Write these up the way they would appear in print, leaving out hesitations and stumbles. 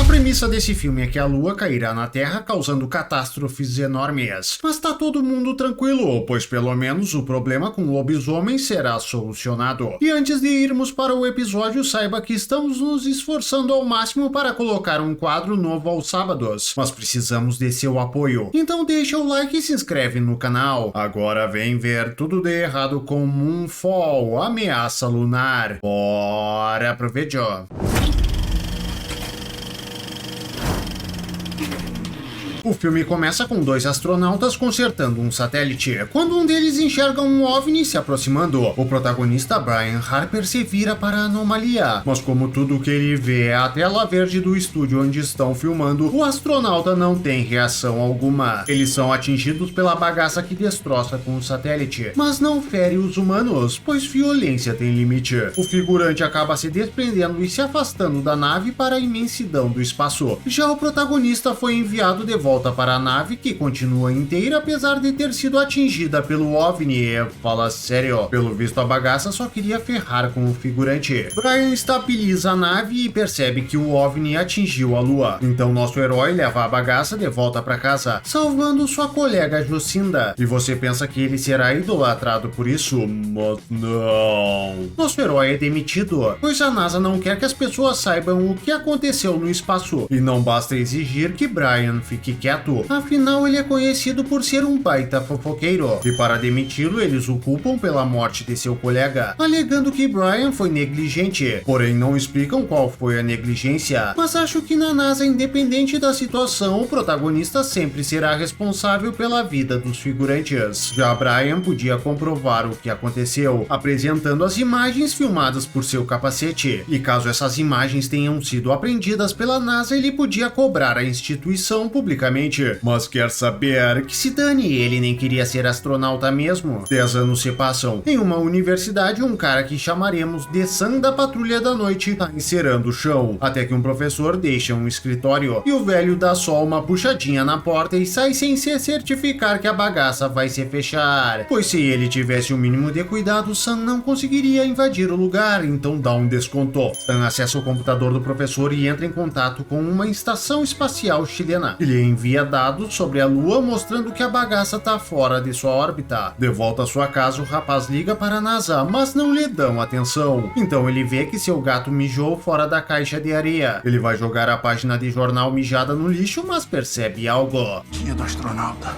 premissa desse filme é que a Lua cairá na Terra causando catástrofes enormes. Mas tá todo mundo tranquilo, pois pelo menos o problema com lobisomens será solucionado. E antes de irmos para o episódio, saiba que estamos nos esforçando ao máximo para colocar um quadro novo aos sábados, mas precisamos de seu apoio. Então deixa o like e se inscreve no canal. Agora vem ver tudo de errado com Moonfall, Ameaça Lunar. Bora pro vídeo. O filme começa com dois astronautas consertando um satélite. Quando um deles enxerga um OVNI se aproximando, o protagonista Brian Harper se vira para a anomalia. Mas como tudo que ele vê é a tela verde do estúdio onde estão filmando, o astronauta não tem reação alguma. Eles são atingidos pela bagaça que destroça com o satélite, mas não fere os humanos, pois violência tem limite. O figurante acaba se desprendendo e se afastando da nave para a imensidão do espaço. Já o protagonista foi enviado de volta para a nave, que continua inteira apesar de ter sido atingida pelo OVNI. Fala sério, pelo visto a bagaça só queria ferrar com o figurante. Brian estabiliza a nave e percebe que o OVNI atingiu a Lua. Então nosso herói leva a bagaça de volta para casa, salvando sua colega Jocinda. E você pensa que ele será idolatrado por isso? Mas não. Nosso herói é demitido, pois a NASA não quer que as pessoas saibam o que aconteceu no espaço. E não basta exigir que Brian fique quieto, afinal ele é conhecido por ser um baita fofoqueiro, e para demiti-lo eles o culpam pela morte de seu colega, alegando que Brian foi negligente, porém não explicam qual foi a negligência. Mas acho que na NASA, independente da situação, o protagonista sempre será responsável pela vida dos figurantes. Já Brian podia comprovar o que aconteceu, apresentando as imagens filmadas por seu capacete, e caso essas imagens tenham sido apreendidas pela NASA, ele podia cobrar a instituição publicamente. Mas quer saber que se dane, ele nem queria ser astronauta mesmo. 10 anos se passam. Em uma universidade, um cara que chamaremos de Sam da Patrulha da Noite tá encerando o chão, até que um professor deixa um escritório, e o velho dá só uma puxadinha na porta e sai sem se certificar que a bagaça vai se fechar, pois se ele tivesse o mínimo de cuidado, Sam não conseguiria invadir o lugar, então dá um desconto. Sam acessa o computador do professor e entra em contato com uma estação espacial chilena. Ele envia dados sobre a Lua mostrando que a bagaça tá fora de sua órbita. De volta à sua casa, o rapaz liga para a NASA, mas não lhe dão atenção. Então ele vê que seu gato mijou fora da caixa de areia. Ele vai jogar a página de jornal mijada no lixo, mas percebe algo. Dia do astronauta.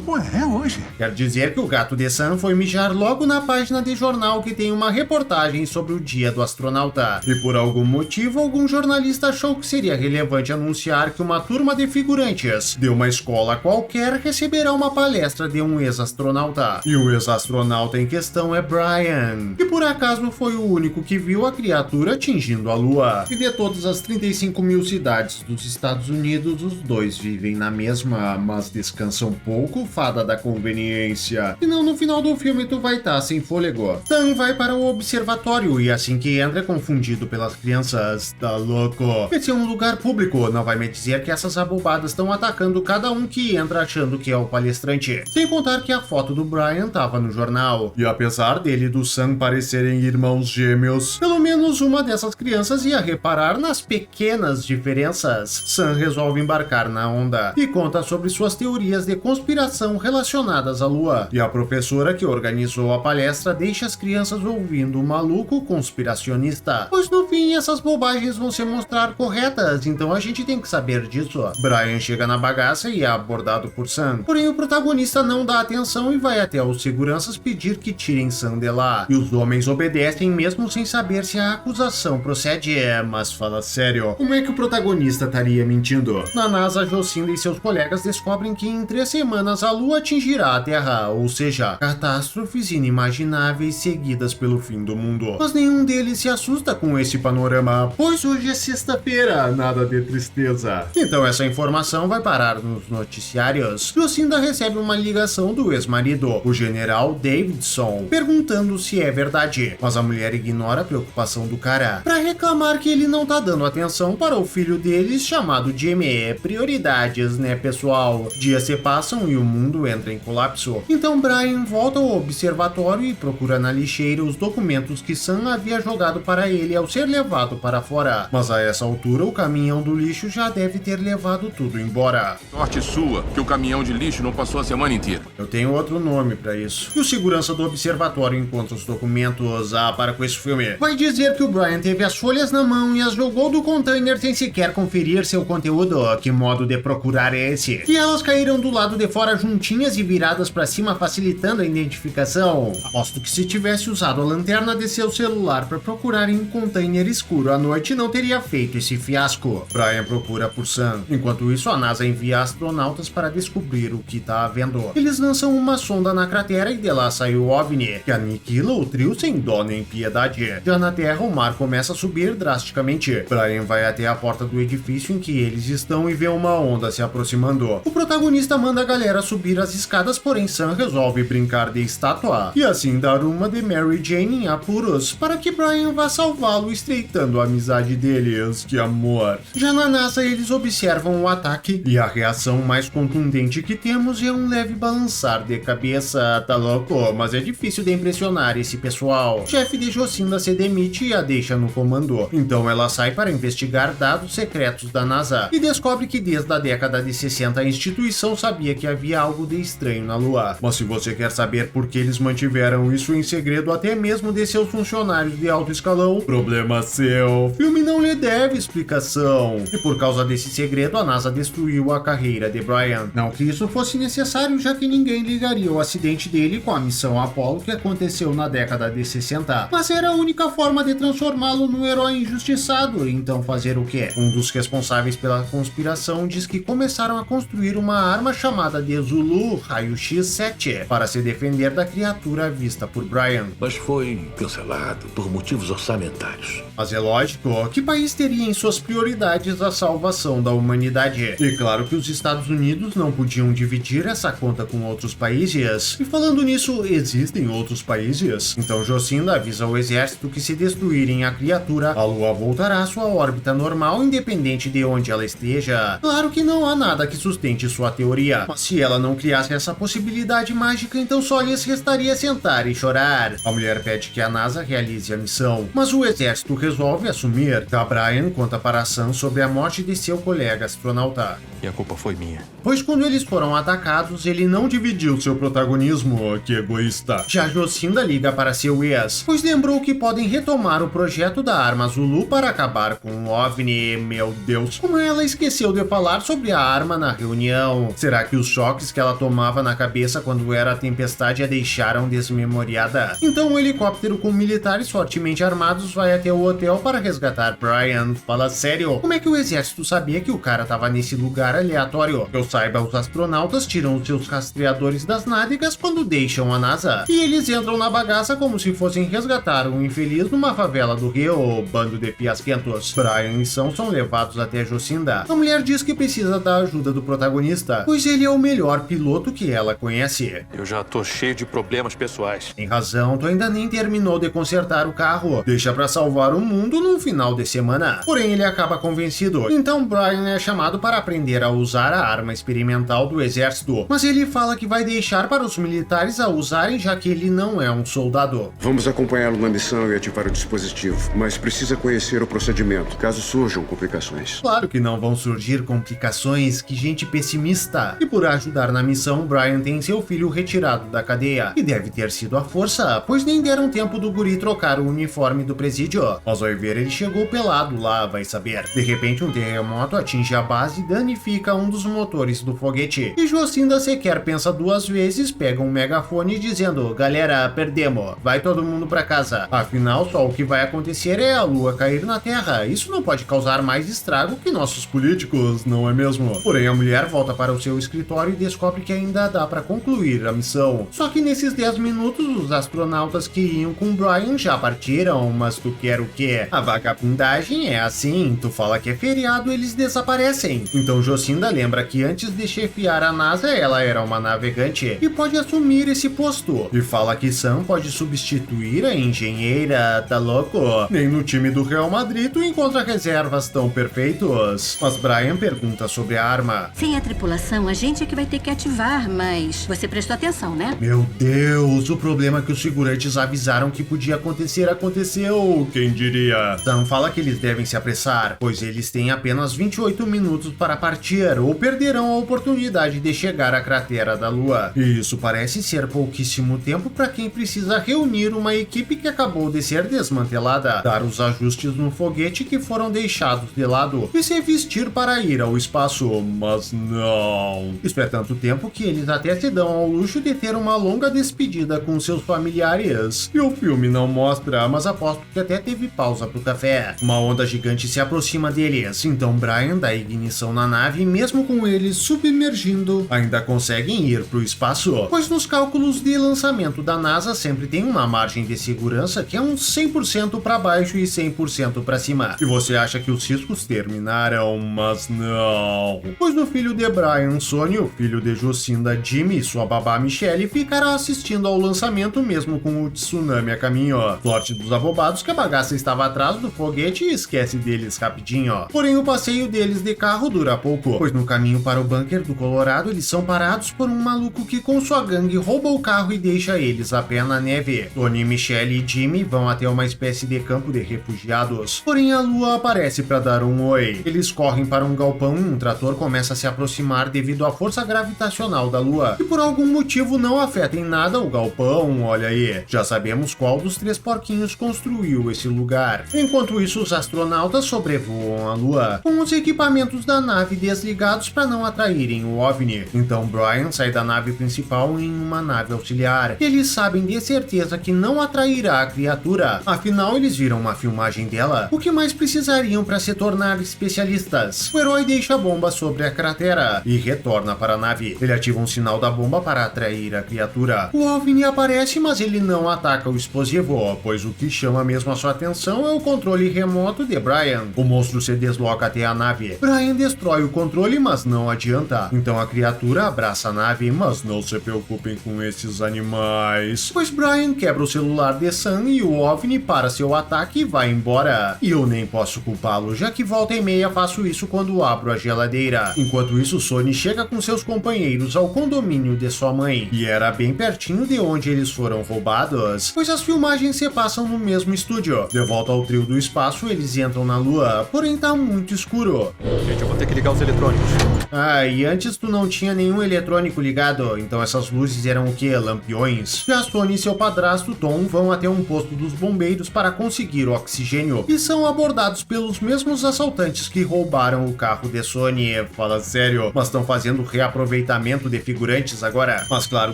Ué, é hoje. Quer dizer que o gato de Sam foi mijar logo na página de jornal que tem uma reportagem sobre o dia do astronauta. E por algum motivo, algum jornalista achou que seria relevante anunciar que uma turma de figurantes de uma escola qualquer receberá uma palestra de um ex-astronauta. E o ex-astronauta em questão é Brian, que por acaso foi o único que viu a criatura atingindo a Lua. E de todas as 35 mil cidades dos Estados Unidos, os dois vivem na mesma, mas descansam pouco, fada da conveniência. Senão no final do filme tu vai estar sem fôlego. Sam vai para o observatório e assim que entra é confundido pelas crianças. Tá louco? Esse é um lugar público, não vai me dizer que essas abobadas estão atacando cada um que entra achando que é o palestrante. Sem contar que a foto do Brian tava no jornal. E apesar dele e do Sam parecerem irmãos gêmeos, pelo menos uma dessas crianças ia reparar nas pequenas diferenças. Sam resolve embarcar na onda e conta sobre suas teorias de conspiração relacionadas à Lua, e a professora que organizou a palestra deixa as crianças ouvindo o maluco conspiracionista, pois no fim essas bobagens vão se mostrar corretas, então a gente tem que saber disso. Brian chega na bagaça e é abordado por Sam, porém o protagonista não dá atenção e vai até os seguranças pedir que tirem Sam de lá, e os homens obedecem mesmo sem saber se a acusação procede. Mas fala sério, como é que o protagonista estaria mentindo? Na NASA, Jocinda e seus colegas descobrem que em 3 semanas a Lua atingirá a Terra, ou seja, catástrofes inimagináveis seguidas pelo fim do mundo. Mas nenhum deles se assusta com esse panorama, pois hoje é sexta-feira, nada de tristeza. Então essa informação vai parar nos noticiários. Jocinda recebe uma ligação do ex-marido, o general Davidson, perguntando se é verdade, mas a mulher ignora a preocupação do cara para reclamar que ele não tá dando atenção para o filho deles chamado Jimmy. Prioridades, né, pessoal? Dias se passam e o mundo mundo entra em colapso. Então Brian volta ao observatório e procura na lixeira os documentos que Sam havia jogado para ele ao ser levado para fora. Mas a essa altura o caminhão do lixo já deve ter levado tudo embora. Sorte sua que o caminhão de lixo não passou a semana inteira. Eu tenho outro nome para isso. E o segurança do observatório encontra os documentos. Para com esse filme. Vai dizer que o Brian teve as folhas na mão e as jogou do container sem sequer conferir seu conteúdo. Que modo de procurar é esse? E elas caíram do lado de fora juntinhas e viradas para cima, facilitando a identificação. Aposto que se tivesse usado a lanterna de seu celular para procurar em um container escuro à noite, não teria feito esse fiasco. Brian procura por Sam. Enquanto isso, a NASA envia astronautas para descobrir o que está havendo. Eles lançam uma sonda na cratera e de lá sai o OVNI, que aniquila o trio sem dó nem piedade. Já na Terra, o mar começa a subir drasticamente. Brian vai até a porta do edifício em que eles estão e vê uma onda se aproximando. O protagonista manda a galera subir as escadas, porém Sam resolve brincar de estátua e assim dar uma de Mary Jane em apuros para que Brian vá salvá-lo, estreitando a amizade deles. Que amor! Já na NASA, eles observam o ataque e a reação mais contundente que temos é um leve balançar de cabeça. Tá louco? Mas é difícil de impressionar esse pessoal. O chefe de Jocinda se demite e a deixa no comando. Então ela sai para investigar dados secretos da NASA e descobre que desde a década de 60 a instituição sabia que havia algo de estranho na Lua. Mas se você quer saber por que eles mantiveram isso em segredo até mesmo de seus funcionários de alto escalão, problema seu. O filme não lhe deve explicação. E por causa desse segredo, a NASA destruiu a carreira de Brian. Não que isso fosse necessário, já que ninguém ligaria o acidente dele com a missão Apollo que aconteceu na década de 60. Mas era a única forma de transformá-lo num herói injustiçado. Então fazer o quê? Um dos responsáveis pela conspiração diz que começaram a construir uma arma chamada de Zulu Raio-X-7 para se defender da criatura vista por Brian. Mas foi cancelado por motivos orçamentários. Mas é lógico, que país teria em suas prioridades a salvação da humanidade? E claro que os Estados Unidos não podiam dividir essa conta com outros países. E falando nisso, existem outros países? Então Jocinda avisa ao exército que se destruírem a criatura, a Lua voltará à sua órbita normal, independente de onde ela esteja. Claro que não há nada que sustente sua teoria, mas se ela não criasse essa possibilidade mágica, então só lhes restaria sentar e chorar. A mulher pede que a NASA realize a missão, mas o exército resolve assumir. Da Brian conta para Sam sobre a morte de seu colega astronauta. E a culpa foi minha. Pois quando eles foram atacados, ele não dividiu seu protagonismo. Que egoísta. Já Jocinda liga para seu ex, pois lembrou que podem retomar o projeto da arma Zulu para acabar com o OVNI. Meu Deus, como ela esqueceu de falar sobre a arma na reunião. Será que os choques que ela tomava na cabeça quando era a tempestade a deixaram desmemoriada? Então um helicóptero com militares fortemente armados vai até o hotel para resgatar Brian. Fala sério, como é que o exército sabia que o cara tava nesse lugar aleatório? Que eu saiba, os astronautas tiram os seus rastreadores das nádegas quando deixam a NASA. E eles entram na bagaça como se fossem resgatar um infeliz numa favela do Rio, bando de piasquentos. Brian e Sam são levados até Jocinda. A mulher diz que precisa da ajuda do protagonista, pois ele é o melhor piloto que ela conhece. Eu já tô cheio de problemas pessoais. Tem razão, tu ainda nem terminou de consertar o carro. Deixa pra salvar o mundo no final de semana. Porém, ele acaba convencido. Então Brian é chamado para aprender a usar a arma experimental do exército. Mas ele fala que vai deixar para os militares a usarem, já que ele não é um soldado. Vamos acompanhá-lo na missão e ativar o dispositivo, mas precisa conhecer o procedimento, caso surjam complicações. Claro que não vão surgir complicações, que gente pessimista. E por ajudar na missão, Brian tem seu filho retirado da cadeia. E deve ter sido a força, pois nem deram tempo do guri trocar o uniforme do presídio. Mas ao ver, ele chegou pelado lá, vai saber. De repente, um terremoto atinge a base e danifica um dos motores do foguete. E Jocinda sequer pensa duas vezes, pega um megafone dizendo: galera, perdemos, vai todo mundo pra casa. Afinal, só o que vai acontecer é a Lua cair na Terra. Isso não pode causar mais estrago que nossos políticos, não é mesmo? Porém, a mulher volta para o seu escritório e descobre que ainda dá pra concluir a missão. Só que nesses 10 minutos, os astronautas que iam com Brian já partiram. Mas tu quer o quê? A vagabundagem é assim, tu fala que é feriado, eles desaparecem. Então Jocinda lembra que antes de chefiar a NASA, ela era uma navegante e pode assumir esse posto. E fala que Sam pode substituir a engenheira. Tá louco? Nem no time do Real Madrid tu encontra reservas tão perfeitos. Mas Brian pergunta sobre a arma. Sem a tripulação, a gente é que vai ter que que ativar, mas você prestou atenção, né? Meu Deus, o problema é que os figurantes avisaram que podia acontecer, aconteceu, quem diria? Sam fala que eles devem se apressar, pois eles têm apenas 28 minutos para partir, ou perderão a oportunidade de chegar à cratera da Lua. E isso parece ser pouquíssimo tempo para quem precisa reunir uma equipe que acabou de ser desmantelada, dar os ajustes no foguete que foram deixados de lado e se vestir para ir ao espaço, mas não. Isso é tanto tempo que eles até se dão ao luxo de ter uma longa despedida com seus familiares. E o filme não mostra, mas aposto que até teve pausa pro café. Uma onda gigante se aproxima deles, então Brian dá ignição na nave e mesmo com eles submergindo, ainda conseguem ir pro espaço, pois nos cálculos de lançamento da NASA sempre tem uma margem de segurança que é uns 100% para baixo e 100% para cima. E você acha que os riscos terminaram, mas não. Pois no filho de Brian, Sonny, o filho de Jocinda, Jimmy e sua babá Michelle ficará assistindo ao lançamento mesmo com o tsunami a caminho. Sorte dos abobados que a bagaça estava atrás do foguete e esquece deles rapidinho. Porém o passeio deles de carro dura pouco, pois no caminho para o bunker do Colorado eles são parados por um maluco que com sua gangue rouba o carro e deixa eles a pé na neve. Tony, Michelle e Jimmy vão até uma espécie de campo de refugiados. Porém a Lua aparece para dar um oi. Eles correm para um galpão e um trator começa a se aproximar devido à força gravitacional da Lua, e por algum motivo não afeta em nada o galpão. Olha aí, já sabemos qual dos 3 porquinhos construiu esse lugar. Enquanto isso, os astronautas sobrevoam a Lua, com os equipamentos da nave desligados para não atraírem o OVNI. Então Brian sai da nave principal em uma nave auxiliar. Eles sabem de certeza que não atrairá a criatura, afinal eles viram uma filmagem dela. O que mais precisariam para se tornar especialistas? O herói deixa a bomba sobre a cratera e retorna para a nave. Ele ativa um sinal da bomba para atrair a criatura. O OVNI aparece, mas ele não ataca o explosivo, pois o que chama mesmo a sua atenção é o controle remoto de Brian. O monstro se desloca até a nave. Brian destrói o controle, mas não adianta. Então a criatura abraça a nave, mas não se preocupem com esses animais, pois Brian quebra o celular de Sam e o OVNI para seu ataque e vai embora. E eu nem posso culpá-lo, já que volta e meia faço isso quando abro a geladeira. Enquanto isso, Sonny chega com seus companheiros ao condomínio de sua mãe, e era bem pertinho de onde eles foram roubados, pois as filmagens se passam no mesmo estúdio. De volta ao trio do espaço, eles entram na Lua, porém tá muito escuro. Gente, eu vou ter que ligar os eletrônicos. Ah, e antes tu não tinha nenhum eletrônico ligado, então essas luzes eram o que? Lampiões? Já Sonny e seu padrasto Tom vão até um posto dos bombeiros para conseguir oxigênio, e são abordados pelos mesmos assaltantes que roubaram o carro de Sonny. Fala sério, mas estão fazendo reaproveitamento de figurantes agora. Mas claro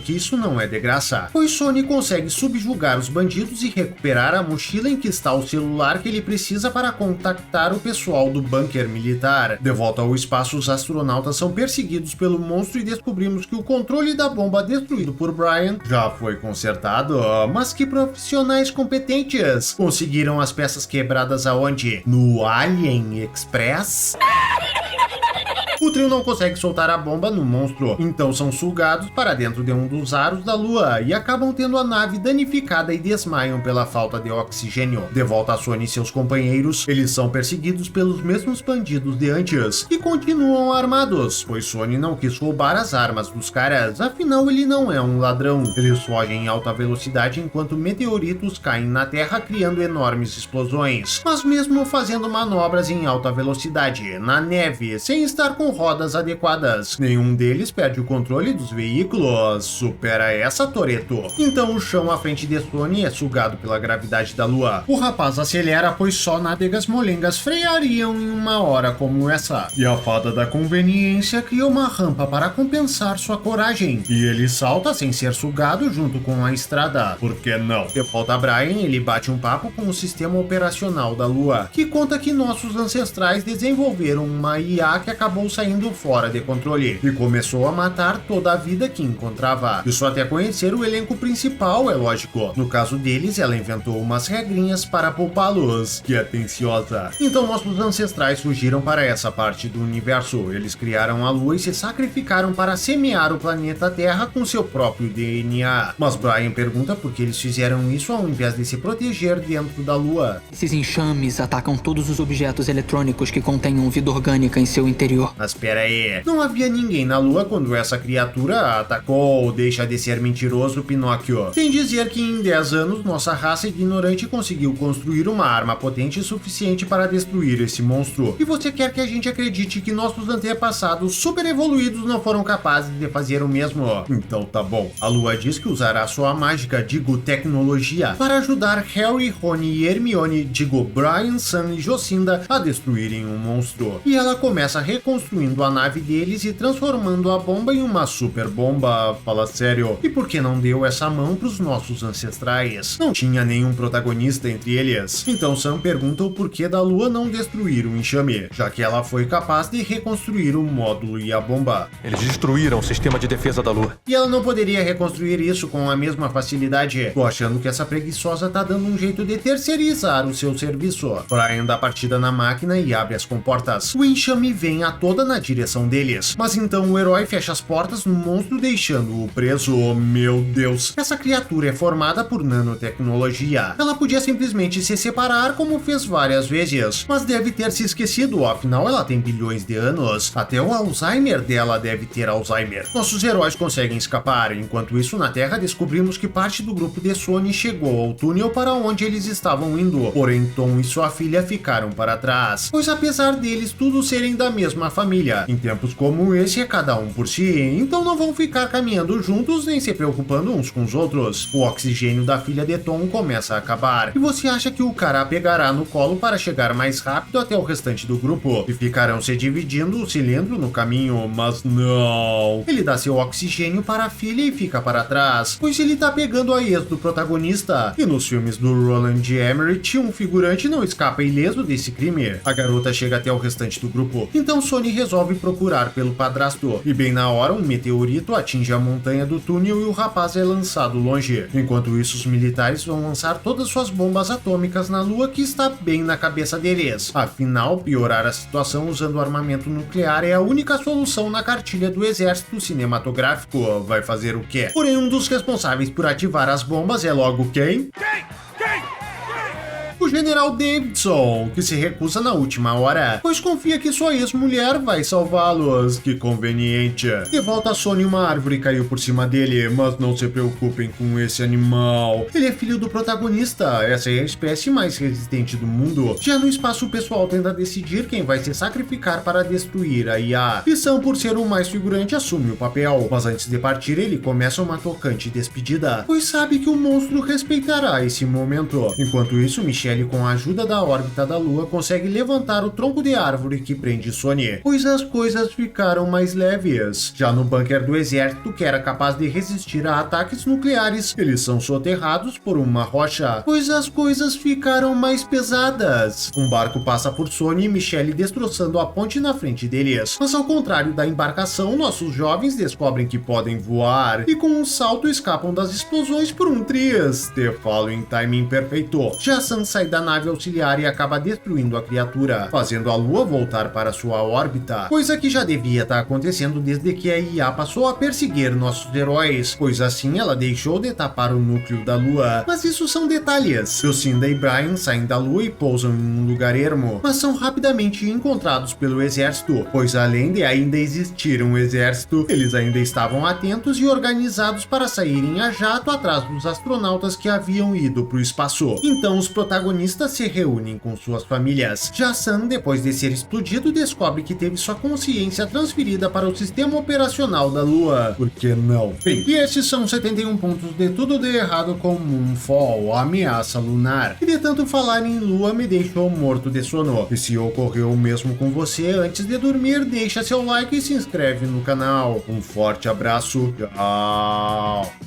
que isso não é de graça, pois Sonny consegue subjugar os bandidos e recuperar a mochila em que está o celular que ele precisa para contactar o pessoal do bunker militar. De volta ao espaço, os astronautas são perseguidos pelo monstro e descobrimos que o controle da bomba destruído por Brian já foi consertado. Mas que profissionais competentes! Conseguiram as peças quebradas aonde? No Alien Express? O trio não consegue soltar a bomba no monstro, então são sugados para dentro de um dos aros da Lua e acabam tendo a nave danificada e desmaiam pela falta de oxigênio. De volta a Sonny e seus companheiros, eles são perseguidos pelos mesmos bandidos de antes e continuam armados, pois Sonny não quis roubar as armas dos caras, afinal ele não é um ladrão. Eles fogem em alta velocidade enquanto meteoritos caem na Terra criando enormes explosões, mas mesmo fazendo manobras em alta velocidade, na neve, sem estar com rodas adequadas, nenhum deles perde o controle dos veículos. Supera essa, Toretto. Então o chão à frente de Sonny é sugado pela gravidade da Lua. O rapaz acelera, pois só nádegas molengas freariam em uma hora como essa. E a fada da conveniência cria uma rampa para compensar sua coragem. E ele salta sem ser sugado junto com a estrada. Por que não? De volta a Brian, ele bate um papo com o sistema operacional da Lua, que conta que nossos ancestrais desenvolveram uma IA que acabou saindo fora de controle e começou a matar toda a vida que encontrava. Isso até conhecer o elenco principal, é lógico. No caso deles, ela inventou umas regrinhas para poupá-los. Que atenciosa. Então nossos ancestrais fugiram para essa parte do universo. Eles criaram a Lua e se sacrificaram para semear o planeta Terra com seu próprio DNA. Mas Brian pergunta por que eles fizeram isso ao invés de se proteger dentro da Lua. Esses enxames atacam todos os objetos eletrônicos que contenham vida orgânica em seu interior. Mas pera aí, não havia ninguém na Lua quando essa criatura atacou? Deixa de ser mentiroso, Pinóquio. Sem dizer que em 10 anos nossa raça ignorante conseguiu construir uma arma potente o suficiente para destruir esse monstro. E você quer que a gente acredite que nossos antepassados super evoluídos não foram capazes de fazer o mesmo? Então tá bom. A Lua diz que usará sua mágica, digo tecnologia, para ajudar Harry, Rony e Hermione, digo Brian, Sam e Jocinda, a destruírem um monstro. E ela começa reconstruindo a nave deles e transformando a bomba em uma super bomba. Fala sério. E por que não deu essa mão pros nossos ancestrais? Não tinha nenhum protagonista entre eles. Então Sam pergunta o porquê da Lua não destruir o enxame, já que ela foi capaz de reconstruir o módulo e a bomba. Eles destruíram o sistema de defesa da Lua. E ela não poderia reconstruir isso com a mesma facilidade. Tô achando que essa preguiçosa tá dando um jeito de terceirizar o seu serviço. Brian dá partida na máquina e abre as comportas. O enxame vem a toda na direção deles. Mas então o herói fecha as portas no monstro, deixando-o preso. Meu Deus. Essa criatura é formada por nanotecnologia. Ela podia simplesmente se separar como fez várias vezes. Mas deve ter se esquecido, afinal ela tem bilhões de anos. Até o Alzheimer dela deve ter Alzheimer. Nossos heróis conseguem escapar. Enquanto isso, na Terra, descobrimos que parte do grupo de Sony chegou ao túnel para onde eles estavam indo. Porém, Tom e sua filha ficaram para trás. Pois apesar deles todos serem da mesma família, em tempos como esse é cada um por si, então não vão ficar caminhando juntos nem se preocupando uns com os outros. O oxigênio da filha de Tom começa a acabar. E você acha que o cara a pegará no colo para chegar mais rápido até o restante do grupo e ficarão se dividindo o cilindro no caminho, mas não. Ele dá seu oxigênio para a filha e fica para trás, pois ele tá pegando a ex do protagonista. E nos filmes do Roland Emmerich, um figurante não escapa ileso desse crime. A garota chega até o restante do grupo, então Sony resolve procurar pelo padrasto. E bem na hora, um meteorito atinge a montanha do túnel e o rapaz é lançado longe. Enquanto isso, os militares vão lançar todas suas bombas atômicas na Lua, que está bem na cabeça deles. Afinal, piorar a situação usando armamento nuclear é a única solução na cartilha do exército cinematográfico. Vai fazer o quê? Porém, um dos responsáveis por ativar as bombas é logo quem? O General Davidson, que se recusa na última hora, pois confia que sua ex-mulher vai salvá-los. Que conveniente. De volta a Sony, uma árvore caiu por cima dele, mas não se preocupem com esse animal. Ele é filho do protagonista, essa é a espécie mais resistente do mundo. Já no espaço, o pessoal tenta decidir quem vai se sacrificar para destruir a IA. E Sam, por ser o mais figurante, assume o papel, mas antes de partir ele começa uma tocante despedida, pois sabe que o monstro respeitará esse momento. Enquanto isso, Michelle, com a ajuda da órbita da Lua, consegue levantar o tronco de árvore que prende Sony, pois as coisas ficaram mais leves. Já no bunker do exército, que era capaz de resistir a ataques nucleares, eles são soterrados por uma rocha, pois as coisas ficaram mais pesadas. Um barco passa por Sony e Michelle, destroçando a ponte na frente deles. Mas ao contrário da embarcação, nossos jovens descobrem que podem voar e com um salto escapam das explosões por um triz. Te falo em timing perfeito. Já Sam sai da nave auxiliar e acaba destruindo a criatura, fazendo a Lua voltar para sua órbita, coisa que já devia estar acontecendo desde que a IA passou a perseguir nossos heróis, pois assim ela deixou de tapar o núcleo da Lua. Mas isso são detalhes. Lucinda e Brian saem da Lua e pousam em um lugar ermo, mas são rapidamente encontrados pelo exército, pois além de ainda existir um exército, eles ainda estavam atentos e organizados para saírem a jato atrás dos astronautas que haviam ido para o espaço. Então os protagonistas se reúnem com suas famílias. Já Sam, depois de ser explodido, descobre que teve sua consciência transferida para o sistema operacional da Lua. Por que não? Bem, e esses são 71 pontos de tudo de errado com Moonfall, a ameaça lunar. E de tanto falar em Lua me deixou morto de sono. E se ocorreu o mesmo com você, antes de dormir, deixa seu like e se inscreve no canal. Um forte abraço. Tchau.